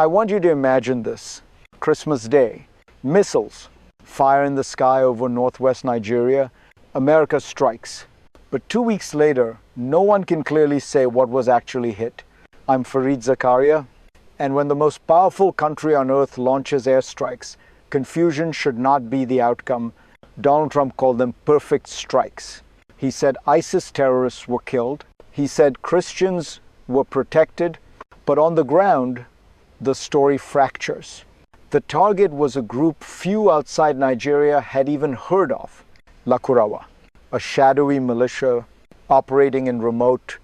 I want you to imagine this. Christmas Day, missiles fire in the sky over northwest Nigeria, America strikes. But 2 weeks later, no one can clearly say what was actually hit. I'm Fareed Zakaria, and when the most powerful country on earth launches airstrikes, confusion should not be the outcome. Donald Trump called them perfect strikes. He said ISIS terrorists were killed. He said Christians were protected. But on the ground, the story fractures. The target was a group few outside Nigeria had even heard of, Lakurawa, a shadowy militia operating in remote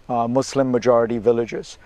Muslim-majority villages.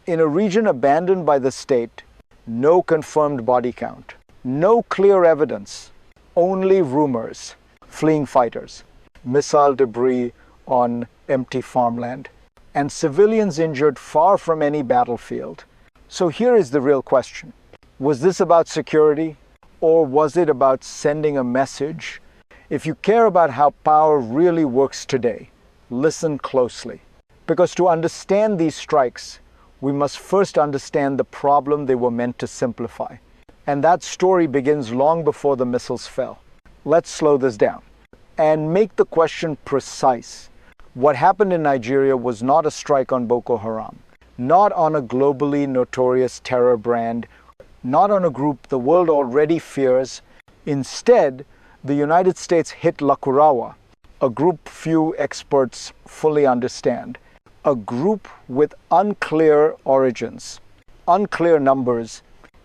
In a region abandoned by the state, no confirmed body count, no clear evidence, only rumors, fleeing fighters, missile debris on empty farmland, and civilians injured far from any battlefield. So here is the real question. Was this about security, or was it about sending a message? If you care about how power really works today, listen closely. Because to understand these strikes, we must first understand the problem they were meant to simplify. And that story begins long before the missiles fell. Let's slow this down and make the question precise. What happened in Nigeria was not a strike on Boko Haram, not on a globally notorious terror brand, not on a group the world already fears. Instead, the United States hit Lakurawa, a group few experts fully understand, a group with unclear origins, unclear numbers,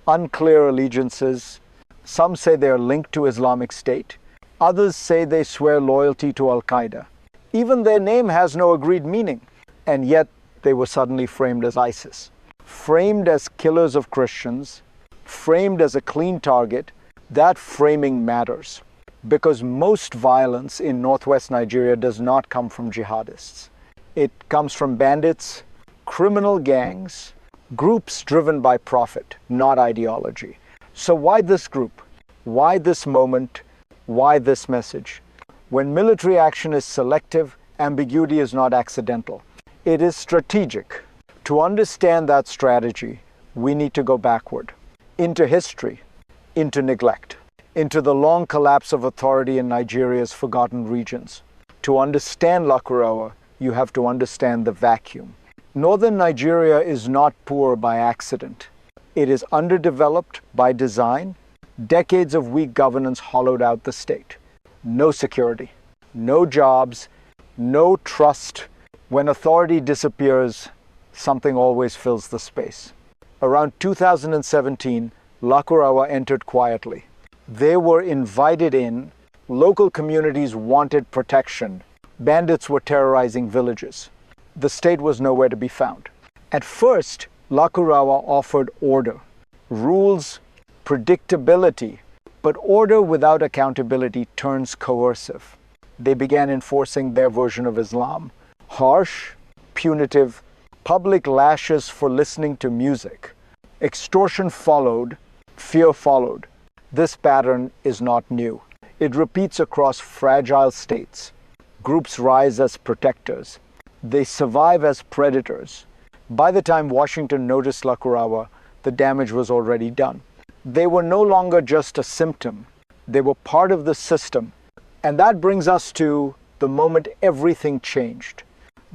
unclear allegiances. Some say they are linked to Islamic State. Others say they swear loyalty to Al-Qaeda. Even their name has no agreed meaning, and yet they were suddenly framed as ISIS, framed as killers of Christians, framed as a clean target. That framing matters, because most violence in northwest Nigeria does not come from jihadists. It comes from bandits, criminal gangs, groups driven by profit, not ideology. So why this group? Why this moment? Why this message? When military action is selective, ambiguity is not accidental. It is strategic. To understand that strategy, we need to go backward, into history, into neglect, into the long collapse of authority in Nigeria's forgotten regions. To understand Lakurawa, you have to understand the vacuum. Northern Nigeria is not poor by accident. It is underdeveloped by design. Decades of weak governance hollowed out the state. No security, no jobs, no trust. When authority disappears, something always fills the space. Around 2017, Lakurawa entered quietly. They were invited in. Local communities wanted protection. Bandits were terrorizing villages. The state was nowhere to be found. At first, Lakurawa offered order, rules, predictability. But order without accountability turns coercive. They began enforcing their version of Islam. Harsh, punitive, public lashes for listening to music. Extortion followed, fear followed. This pattern is not new. It repeats across fragile states. Groups rise as protectors. They survive as predators. By the time Washington noticed Lakurawa, the damage was already done. They were no longer just a symptom. They were part of the system. And that brings us to the moment everything changed.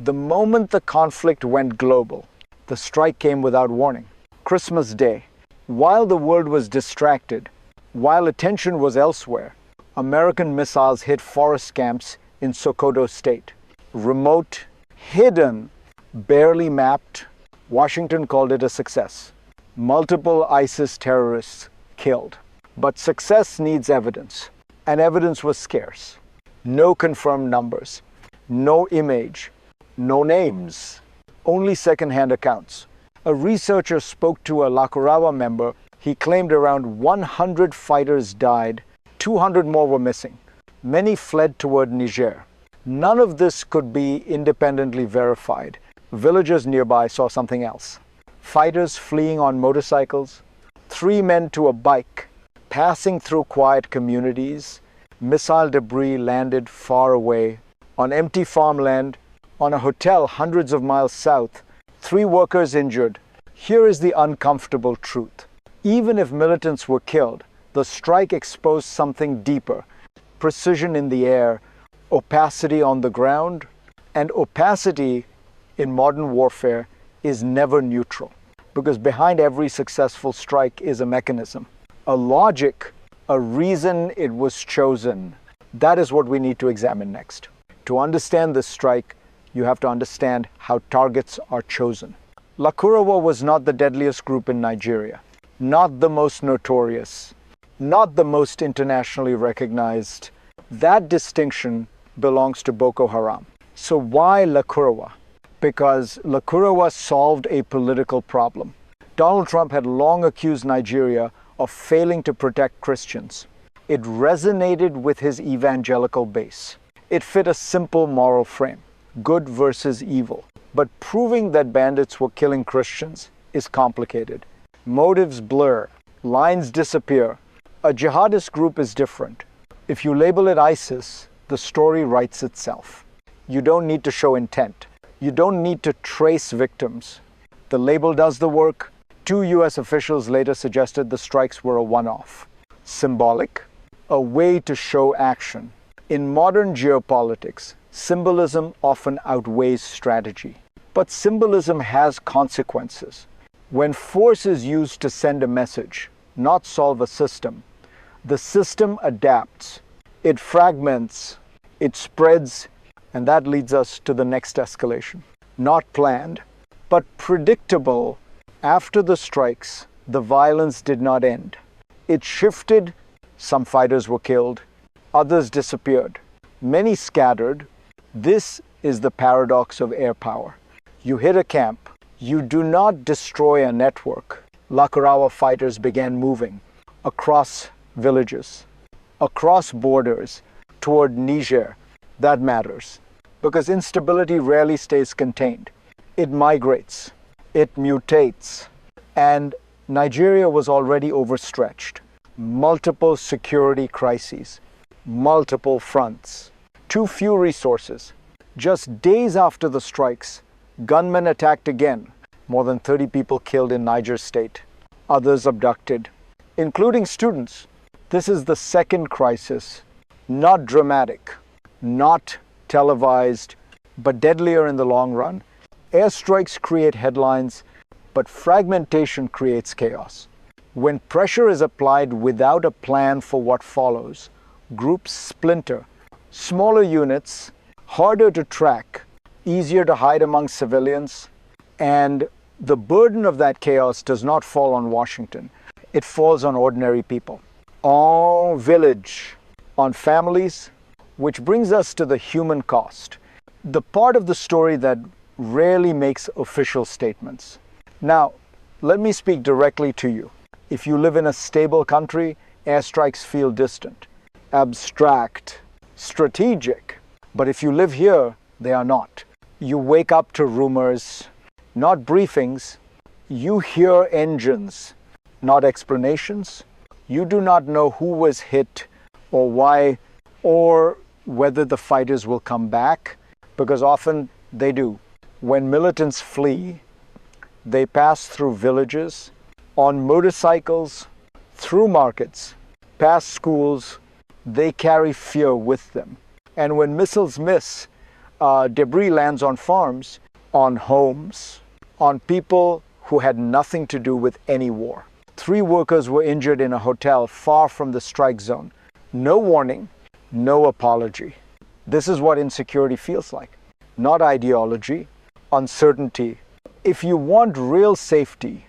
The moment the conflict went global. The strike came without warning. Christmas Day. While the world was distracted, while attention was elsewhere, American missiles hit forest camps in Sokoto State. Remote, hidden, barely mapped. Washington called it a success. Multiple ISIS terrorists killed. But success needs evidence, and evidence was scarce. No confirmed numbers, no image, no names, only second-hand accounts. A researcher spoke to a Lakurawa member. He claimed around 100 fighters died, 200 more were missing. Many fled toward Niger. None of this could be independently verified. Villagers nearby saw something else. Fighters fleeing on motorcycles, 3 men to a bike, passing through quiet communities. Missile debris landed far away, on empty farmland, on a hotel hundreds of miles south. 3 workers injured, Here is the uncomfortable truth. Even if militants were killed, the strike exposed something deeper: precision in the air, opacity on the ground, and opacity in modern warfare is never neutral, because behind every successful strike is a mechanism, a logic, a reason it was chosen. That is what we need to examine next. To understand this strike, you have to understand how targets are chosen. Lakurawa was not the deadliest group in Nigeria, not the most notorious, not the most internationally recognized. That distinction belongs to Boko Haram. So why Lakurawa? Because Lakurawa solved a political problem. Donald Trump had long accused Nigeria of failing to protect Christians. It resonated with his evangelical base. It fit a simple moral frame: good versus evil. But proving that bandits were killing Christians is complicated. Motives blur, lines disappear. A jihadist group is different. If you label it ISIS, the story writes itself. You don't need to show intent. You don't need to trace victims. The label does the work. 2 US officials later suggested the strikes were a one-off. Symbolic, a way to show action. In modern geopolitics, symbolism often outweighs strategy. But symbolism has consequences. When force is used to send a message, not solve a system, the system adapts. It fragments, it spreads, and that leads us to the next escalation. Not planned, but predictable. After the strikes, the violence did not end. It shifted. Some fighters were killed, others disappeared, many scattered. This is the paradox of air power. You hit a camp, you do not destroy a network. Lakurawa fighters began moving across villages, across borders, toward Niger. That matters, because instability rarely stays contained. It migrates, it mutates, and Nigeria was already overstretched. Multiple security crises, multiple fronts, too few resources. Just days after the strikes, gunmen attacked again. More than 30 people killed in Niger State, others abducted, including students. This is the second crisis, not dramatic, not televised, but deadlier in the long run. Airstrikes create headlines, but fragmentation creates chaos. When pressure is applied without a plan for what follows, groups splinter. Smaller units, harder to track, easier to hide among civilians, and the burden of that chaos does not fall on Washington. It falls on ordinary people, on village, on families, which brings us to the human cost, the part of the story that rarely makes official statements. Now, let me speak directly to you. If you live in a stable country, airstrikes feel distant, abstract, strategic. But if you live here, they are not. You wake up to rumors, not briefings. You hear engines, not explanations. You do not know who was hit or why, or whether the fighters will come back, because often they do. When militants flee, they pass through villages, on motorcycles, through markets, past schools. They carry fear with them. And when missiles miss, debris lands on farms, on homes, on people who had nothing to do with any war. 3 workers were injured in a hotel far from the strike zone. No warning, no apology. This is what insecurity feels like. Not ideology, uncertainty. If you want real safety,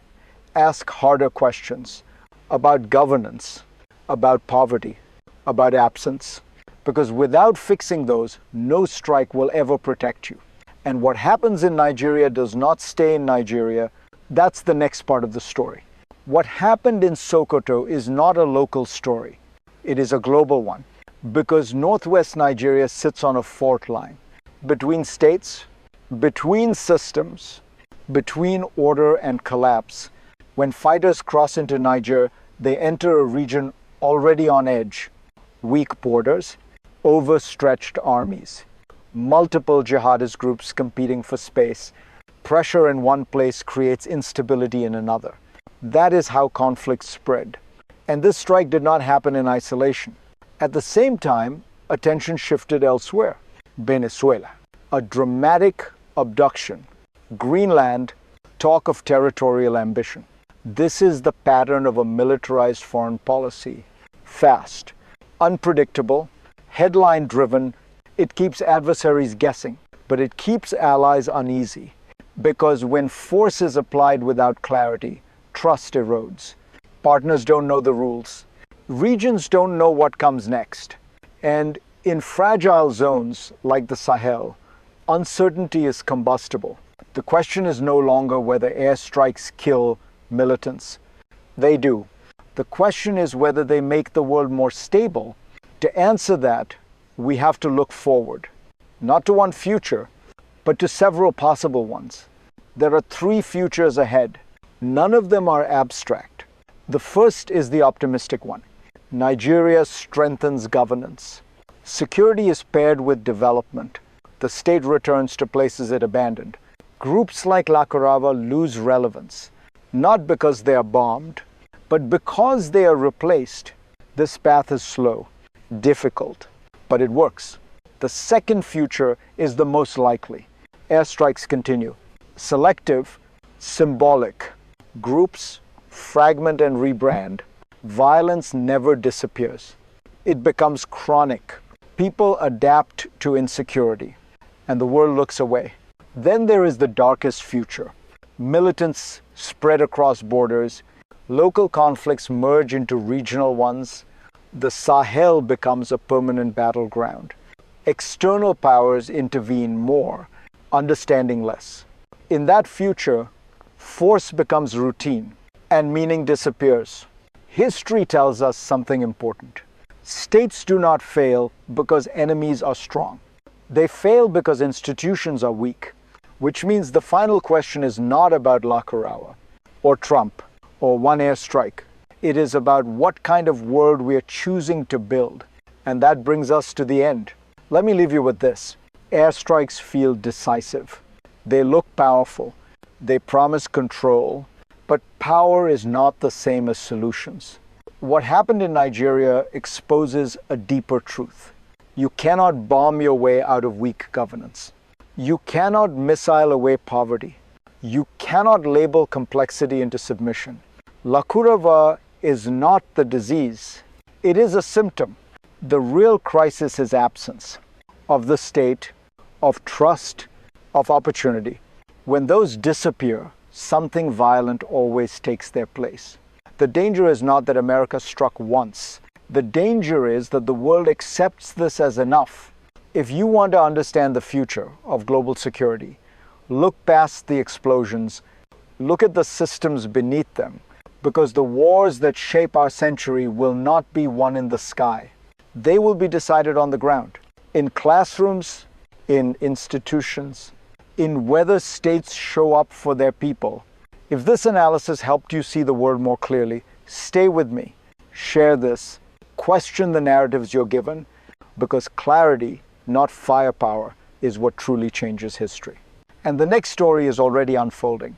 ask harder questions about governance, about poverty, about absence. Because without fixing those, no strike will ever protect you. And what happens in Nigeria does not stay in Nigeria. That's the next part of the story. What happened in Sokoto is not a local story. It is a global one. Because northwest Nigeria sits on a fault line between states, between systems, between order and collapse. When fighters cross into Niger, they enter a region already on edge. Weak borders, overstretched armies, multiple jihadist groups competing for space, Pressure in one place creates instability in another. That is how conflicts spread. And this strike did not happen in isolation. At the same time, attention shifted elsewhere. Venezuela. A dramatic abduction. Greenland, talk of territorial ambition. This is the pattern of a militarized foreign policy. Fast, unpredictable, headline-driven. It keeps adversaries guessing, but it keeps allies uneasy. Because when force is applied without clarity, trust erodes. Partners don't know the rules. Regions don't know what comes next. And in fragile zones like the Sahel, uncertainty is combustible. The question is no longer whether airstrikes kill militants. They do. The question is whether they make the world more stable. To answer that, we have to look forward, not to one future, but to several possible ones. There are 3 futures ahead. None of them are abstract. The first is the optimistic one. Nigeria strengthens governance. Security is paired with development. The state returns to places it abandoned. Groups like Lakurawa lose relevance, not because they are bombed, but because they are replaced. This path is slow, difficult, but it works. The second future is the most likely. Airstrikes continue. Selective, symbolic. Groups fragment and rebrand. Violence never disappears. It becomes chronic. People adapt to insecurity, and the world looks away. Then there is the darkest future. Militants spread across borders. Local conflicts merge into regional ones. The Sahel becomes a permanent battleground. External powers intervene more, understanding less. In that future, force becomes routine and meaning disappears. History tells us something important. States do not fail because enemies are strong. They fail because institutions are weak, which means the final question is not about Lakurawa or Trump or one airstrike. It is about what kind of world we are choosing to build. And that brings us to the end. Let me leave you with this. Airstrikes feel decisive. They look powerful. They promise control. But power is not the same as solutions. What happened in Nigeria exposes a deeper truth. You cannot bomb your way out of weak governance. You cannot missile away poverty. You cannot label complexity into submission. Lakurawa is not the disease. It is a symptom. The real crisis is absence of the state, of trust, of opportunity. When those disappear, something violent always takes their place. The danger is not that America struck once. The danger is that the world accepts this as enough. If you want to understand the future of global security, look past the explosions, look at the systems beneath them, because the wars that shape our century will not be won in the sky. They will be decided on the ground, in classrooms, in institutions, in whether states show up for their people. If this analysis helped you see the world more clearly, stay with me, share this, question the narratives you're given, because clarity, not firepower, is what truly changes history. And the next story is already unfolding.